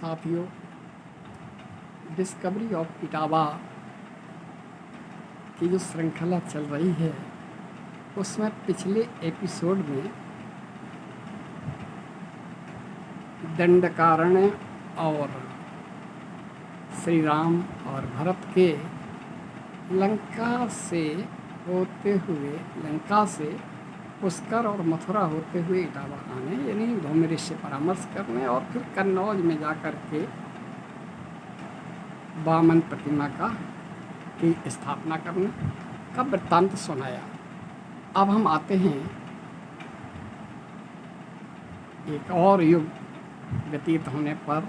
साथियों, discovery of Etawah की जो श्रृंखला चल रही है उसमें पिछले एपिसोड में दंडकारण्य और श्री राम और भरत के लंका से होते हुए लंका से पुष्कर और मथुरा होते हुए इटावा आने यानी धौम्य से परामर्श करने और फिर कन्नौज में जाकर के वामन प्रतिमा की स्थापना करने का वृत्तांत सुनाया। अब हम आते हैं एक और युग व्यतीत होने पर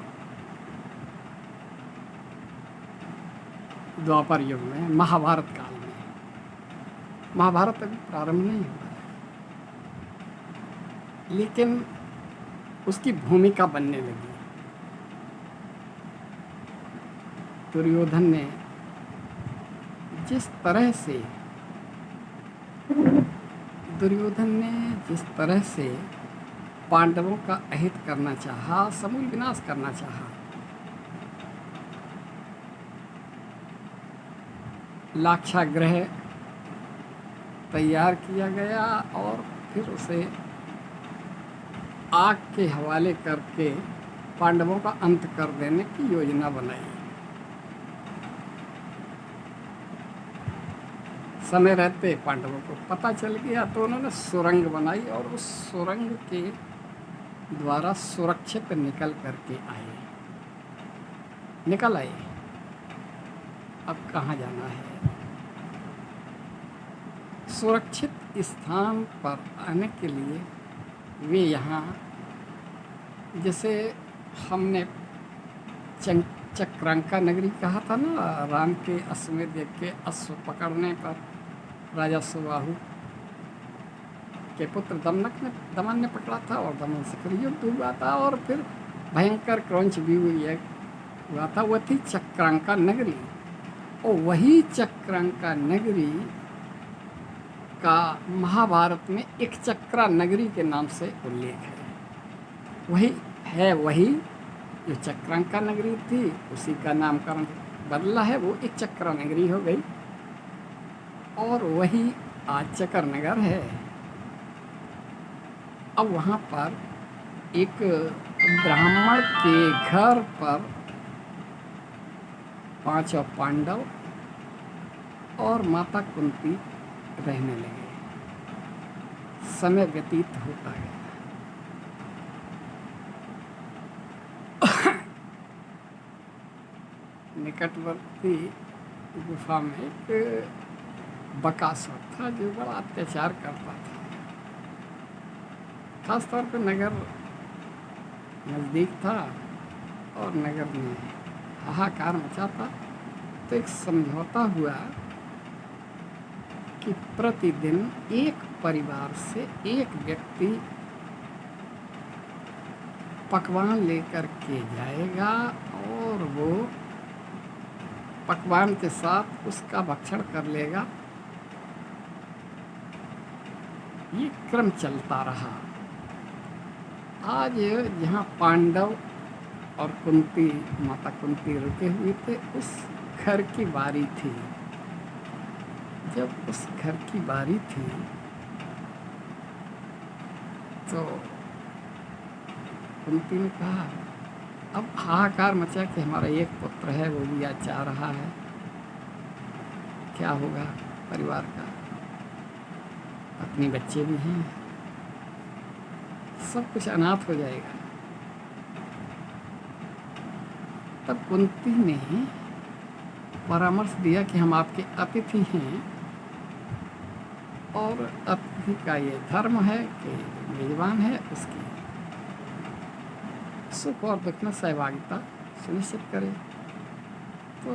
द्वापर युग में, महाभारत काल में। महाभारत अभी प्रारंभ नहीं हुआ है, लेकिन उसकी भूमिका बनने लगी। दुर्योधन ने जिस तरह से पांडवों का अहित करना चाहा, समूल विनाश करना चाहा, लाक्षागृह तैयार किया गया और फिर उसे आग के हवाले करके पांडवों का अंत कर देने की योजना बनाई। समय रहते पांडवों को पता चल गया तो उन्होंने सुरंग बनाई और उस सुरंग के द्वारा सुरक्षित निकल आए। अब कहाँ जाना है? सुरक्षित स्थान पर आने के लिए वे यहाँ, जैसे हमने चक्रांका नगरी कहा था ना, राम के अश्वमेध यज्ञ के अश्व पकड़ने पर राजा सुबाहु के पुत्र दमन ने पकड़ा था और दमन से फिर युद्ध हुआ था और फिर भयंकर क्रौंच भी हुआ था। वह थी चक्रांका नगरी, और वही चक्रांका नगरी का महाभारत में एक चक्रा नगरी के नाम से उल्लेख है। वही जो चक्रांका नगरी थी उसी का नामकरण बदला है, वो एक चक्रा नगरी हो गई और वही आज चक्र नगर है। अब वहाँ पर एक ब्राह्मण के घर पर पांचों पांडव और माता कुंती रहने लगे। समय व्यतीत होता गया। निकटवर्ती गुफा में एक बकासुर था जो बड़ा अत्याचार करता था। खास तौर पर नगर नज़दीक था और नगर में हाहाकार मचा था। तो एक समझौता हुआ कि प्रतिदिन एक परिवार से एक व्यक्ति पकवान लेकर के जाएगा और वो पकवान के साथ उसका भक्षण कर लेगा। ये क्रम चलता रहा। आज जहाँ पांडव और कुंती, माता कुंती रुके हुए थे, उस घर की बारी थी। जब उस घर की बारी थी तो कुंती ने कहा, अब हाहाकार मचा कि हमारा एक पुत्र है, वो भी आज जा रहा है, क्या होगा परिवार का? अपने बच्चे भी हैं, सब कुछ अनाथ हो जाएगा। तब कुंती ने परामर्श दिया कि हम आपके अतिथि हैं और अतिथि का ये धर्म है कि मेजबान है उसकी सुख और दुख में सहभागिता सुनिश्चित करे। तो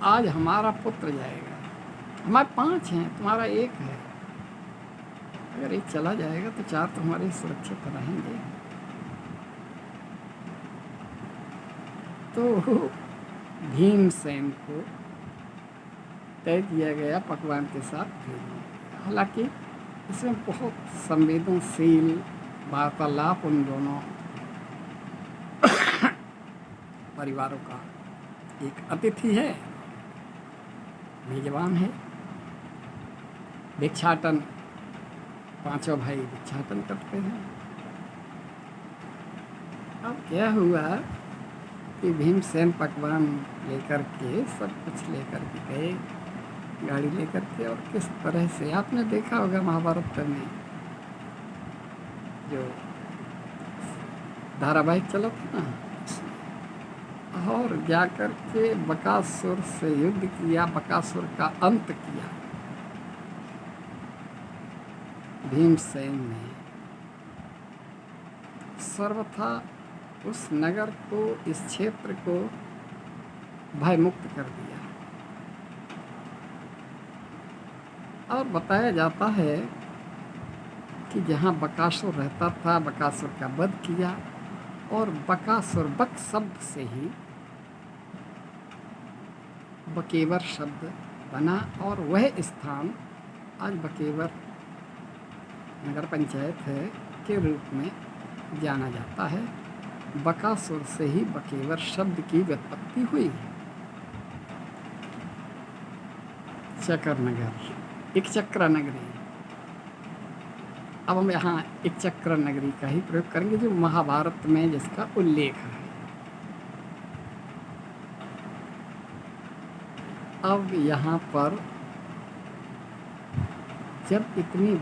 आज हमारा पुत्र जाएगा, हमारे 5 हैं, तुम्हारा 1 है। अगर एक चला जाएगा तो 4 तो हमारे सुरक्षित रहेंगे। तो भीमसेन को तय किया गया पकवान के साथ भेजना। हालांकि इसमें बहुत संवेदनशील वार्तालाप उन दोनों परिवारों का एक अतिथि है, मेजबान है। भिक्षाटन, पांचों भाई भिक्षाटन करते हैं। अब क्या हुआ कि भीमसेन पकवान लेकर के, सब कुछ लेकर के गए, गाड़ी लेकर के। और किस तरह से आपने देखा होगा महाभारत में जो धारावाहिक चला था ना, और जाकर के बकासुर से युद्ध किया, बकासुर का अंत किया भीमसेन ने। सर्वथा उस नगर को, इस क्षेत्र को भयमुक्त कर दिया। और बताया जाता है कि जहाँ बकासुर रहता था, बकासुर का वध किया। और बकासुर, बक शब्द से ही बकेवर शब्द बना, और वह स्थान आज बकेवर नगर पंचायत है के रूप में जाना जाता है। बकासुर से ही बकेवर शब्द की व्युत्पत्ति हुई। चक्र नगर, एक चक्र नगरी। अब हम यहाँ एक चक्र नगरी का ही प्रयोग करेंगे, जो महाभारत में जिसका उल्लेख है। अब यहाँ पर जब इतनी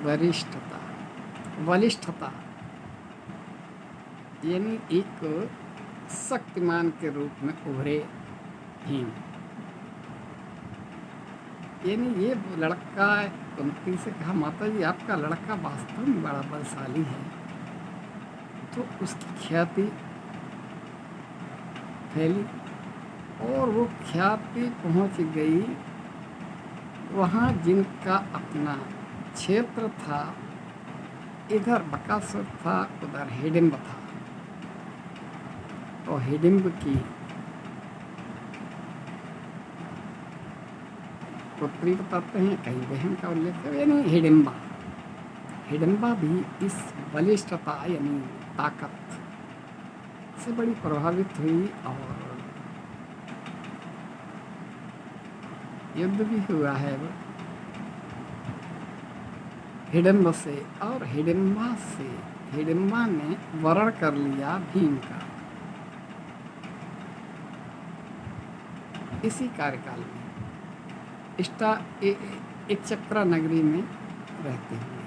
बलिष्ठता यानी एक शक्तिमान के रूप में उभरे भीम, यानी ये लड़का, कुंती से कहा माता जी आपका लड़का वास्तव में बड़ा बलशाली है। तो उसकी ख्याति फैली, और वो ख्याति पहुंच गई वहाँ जिनका अपना क्षेत्र था। इधर बकासुर था, उधर हिडिंब था। और हिडिंब की पुत्री बताते हैं, कई बहन का उल्लेख है, यानी हिडिंबा भी इस बलिष्ठता यानी ताकत से बड़ी प्रभावित हुई। और युद्ध भी हुआ है हिडिंब से, और हिडिंबा ने वरण कर लिया भीम का इसी कार्यकाल में, एक चक्रा नगरी में रहते हुए।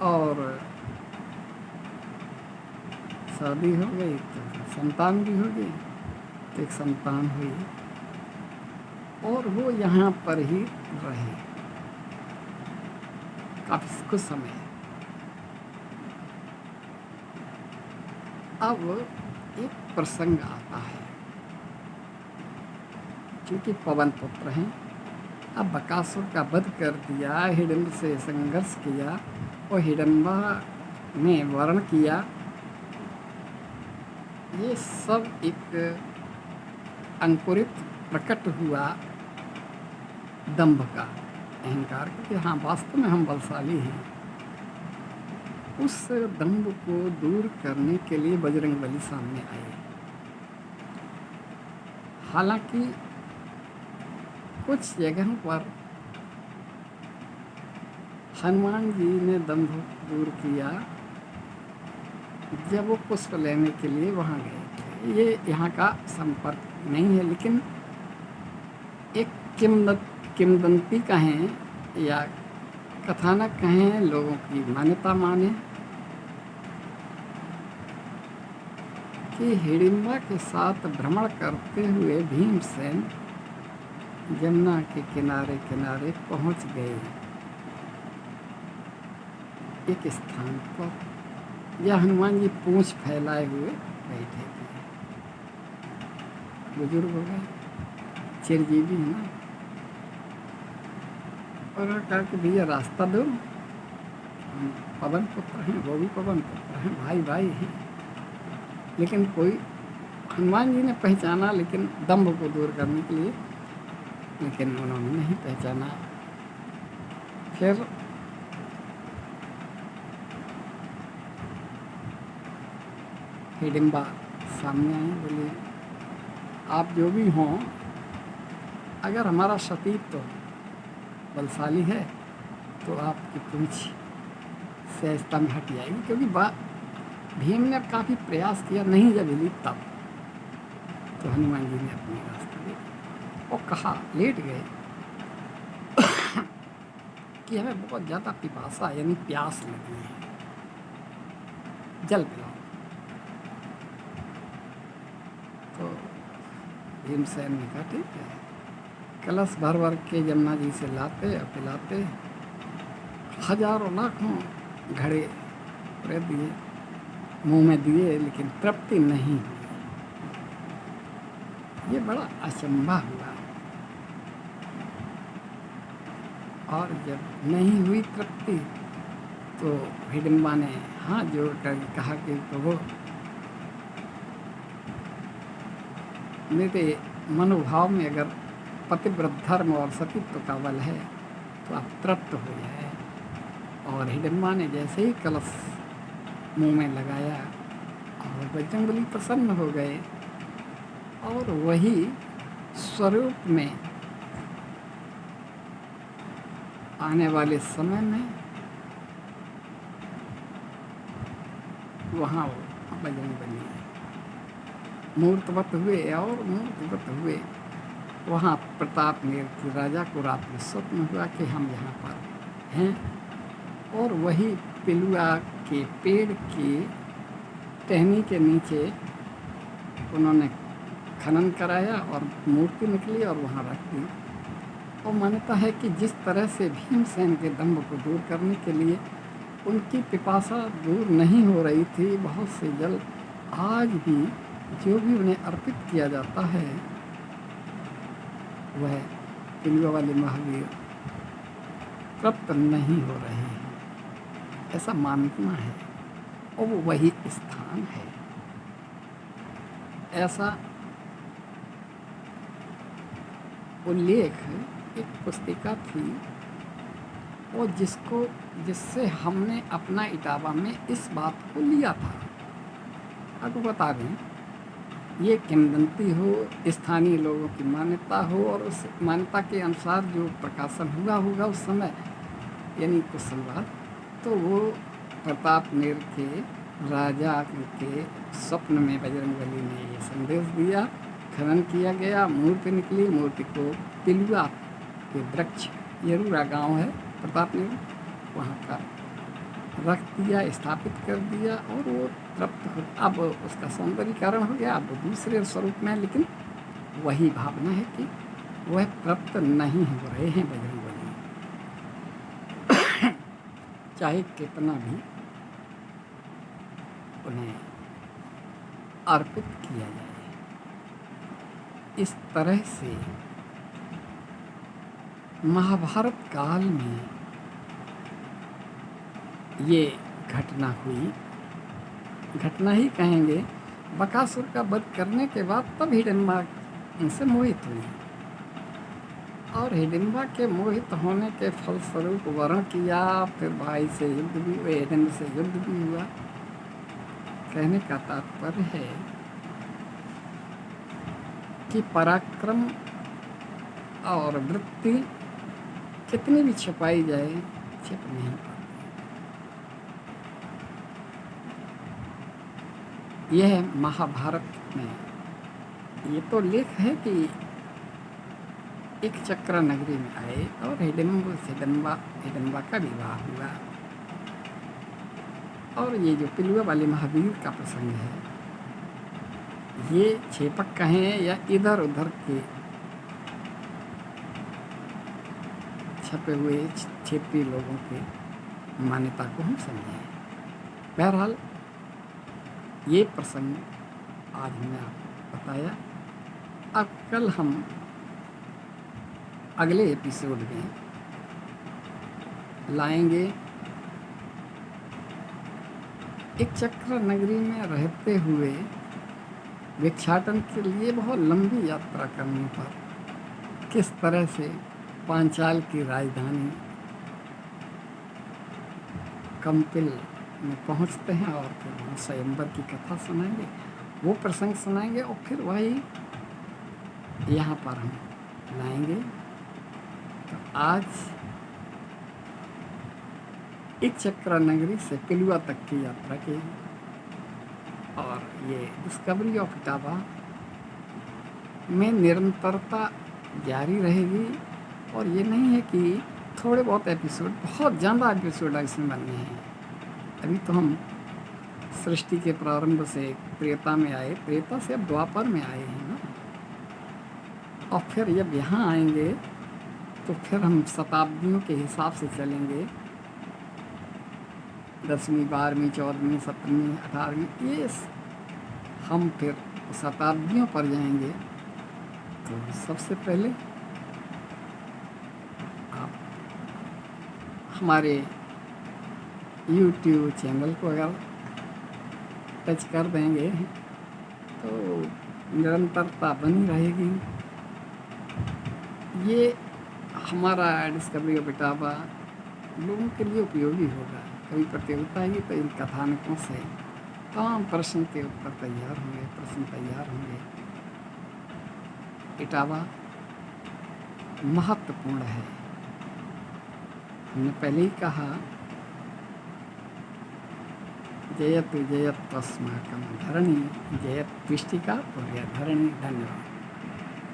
और शादी हो गई तो संतान भी हो गई, तो एक संतान हुई, और वो यहाँ पर ही रहे काफी कुछ समय। अब एक प्रसंग आता है, क्योंकि पवन पुत्र हैं। अब बकासुर का वध कर दिया, हिडिंब से संघर्ष किया, और हिडिंबा ने वर्ण किया। ये सब एक अंकुरित प्रकट हुआ दंभ का, अहंकार का, कि हाँ वास्तव में हम बलशाली हैं। उस दंभ को दूर करने के लिए बजरंगबली सामने आए। हालांकि कुछ जगहों पर हनुमान जी ने दंभ दूर किया जब वो पुष्प लेने के लिए वहाँ गए थे। ये यहाँ का संपर्क नहीं है, लेकिन एक किंवदंती कहें या कथानक कहें, लोगों की मान्यता माने कि हिडिंबा के साथ भ्रमण करते हुए भीमसेन यमुना के किनारे किनारे पहुंच गए एक स्थान पर, या हनुमान जी पूंछ फैलाए हुए बैठे थे। बुजुर्ग हो गए, चिरजीवी है ना। और कहा कि भैया रास्ता दो, हम पवन पुत्र हैं, वो भी पवन पुत्र हैं, भाई भाई हैं। लेकिन कोई, हनुमान जी ने पहचाना, लेकिन दंभ को दूर करने के लिए, लेकिन उन्होंने नहीं पहचाना। फिर हिडिंबा सामने आई, बोली आप जो भी हों, अगर हमारा सतीत्व बलशाली है तो आपकी पूंछ सहजता में हट जाएगी। क्योंकि भीम ने काफ़ी प्रयास किया, नहीं जब हिली तब तो हनुमान जी ने अपनी रास्ता लिया और कहा, लेट गए कि हमें बहुत ज़्यादा पिपासा यानी प्यास लगी है, जल पिलाओ। तो भीमसेन ने कहा ठीक है, कलश भर भर के यमुना जी से लाते और पिलाते, हजारों लाखों घड़े पूरे दिए, मुंह में दिए, लेकिन तृप्ति नहीं हुई। ये बड़ा अचंभा हुआ और जब नहीं हुई तृप्ति तो हिडिंबा ने हाथ जोड़ कर कहा कि प्रभु, मेरे मनोभाव में अगर पतिव्रत धर्म और सतीत्व का बल है तो आप तृप्त हो जाए। और हिडिंबा ने जैसे ही कलश मुंह में लगाया और बजरंगबली प्रसन्न हो गए और वही स्वरूप में आने वाले समय में वहाँ बजरंगबली मूर्तवत हुए और मूर्तवत हुए वहाँ प्रताप नेर की राजा को रात में स्वप्न हुआ कि हम यहाँ पर हैं, और वही पिलुआ के पेड़ की टहनी के नीचे उन्होंने खनन कराया और मूर्ति निकली और वहाँ रख दी। और मान्यता है कि जिस तरह से भीमसेन के दम्भ को दूर करने के लिए उनकी पिपासा दूर नहीं हो रही थी, बहुत से जल आज भी जो भी उन्हें अर्पित किया जाता है वह पिलुआ वाले महावीर तृप्त नहीं हो रहे हैं, ऐसा मानना है। और वो वही स्थान है, ऐसा उल्लेख एक पुस्तिका थी और जिससे हमने अपना इटावा में इस बात को लिया था। आपको बता दें, ये किंवदंती हो, स्थानीय लोगों की मान्यता हो, और उस मान्यता के अनुसार जो प्रकाशन हुआ होगा उस समय यानी कुछ साल बाद, तो वो प्रताप नेर के राजा के स्वप्न में बजरंगबली ने ये संदेश दिया, खनन किया गया, मूर्ति निकली, मूर्ति को पिलुआ के वृक्ष, यरूरा गांव है प्रताप नेर, वहाँ का रख दिया, स्थापित कर दिया और वो तृप्त हो। अब उसका सौंदर्यीकरण हो गया, अब दूसरे स्वरूप में, लेकिन वही भावना है कि वह तृप्त नहीं हो रहे हैं बजरंगबली, चाहे कितना भी उन्हें अर्पित किया जाए। इस तरह से महाभारत काल में ये घटना हुई, घटना ही कहेंगे। बकासुर का वध करने के बाद तब हिडिंबा उनसे मोहित हुई और हिडिंबा के मोहित होने के फलस्वरूप वर्ण किया, फिर भाई से युद्ध भी हुआ, हिडिंबा से युद्ध भी हुआ। कहने का तात्पर्य है कि पराक्रम और वृत्ति कितनी भी छुपाई जाए, छिप नहीं पाती। यह महाभारत में ये तो लेख है कि एक चक्र नगरी में आए और हिडिंबा का विवाह हुआ। और ये जो पिलुआ वाले महावीर का प्रसंग है, ये छेपक कहें या इधर उधर के छपे हुए क्षेत्रीय लोगों के मान्यता को हम समझें। बहरहाल ये प्रसंग आज हमने आपको बताया। अब कल हम अगले एपिसोड में लाएंगे एक चक्र नगरी में रहते हुए भिक्षाटन के लिए बहुत लंबी यात्रा करने पर किस तरह से पांचाल की राजधानी कंपिल में पहुंचते हैं और फिर वहाँ स्वयंवर की कथा सुनाएंगे, वो प्रसंग सुनाएंगे और फिर वही यहाँ पर हम लाएंगे। तो आज इचक्रा नगरी से पिलुआ तक की यात्रा की और ये डिस्कवरी ऑफ इटावा में निरंतरता जारी रहेगी। और ये नहीं है कि थोड़े बहुत एपिसोड, बहुत ज़्यादा एपिसोड इसमें बनने हैं। अभी तो हम सृष्टि के प्रारंभ से त्रेता में आए, त्रेता से अब द्वापर में आए हैं ना। और फिर जब यहाँ आएंगे तो फिर हम शताब्दियों के हिसाब से चलेंगे, 10वीं 12वीं 14वीं 17वीं 18वीं, ये हम फिर शताब्दियों पर जाएंगे। तो सबसे पहले आप हमारे YouTube चैनल को अगर टच कर देंगे तो निरंतरता बनी रहेगी। ये हमारा डिस्कवरी ऑफ इटावा लोगों के लिए उपयोगी होगा। कभी प्रतियोगिता आएगी तो इन कथानकों से तमाम प्रश्न के उत्तर तैयार होंगे, प्रश्न तैयार होंगे। इटावा महत्वपूर्ण है। हमने पहले ही कहा, जयतु जयत्वस्माकं धरणी, जयत्विष्टिका पुर्या धरणी। धन्यवाद।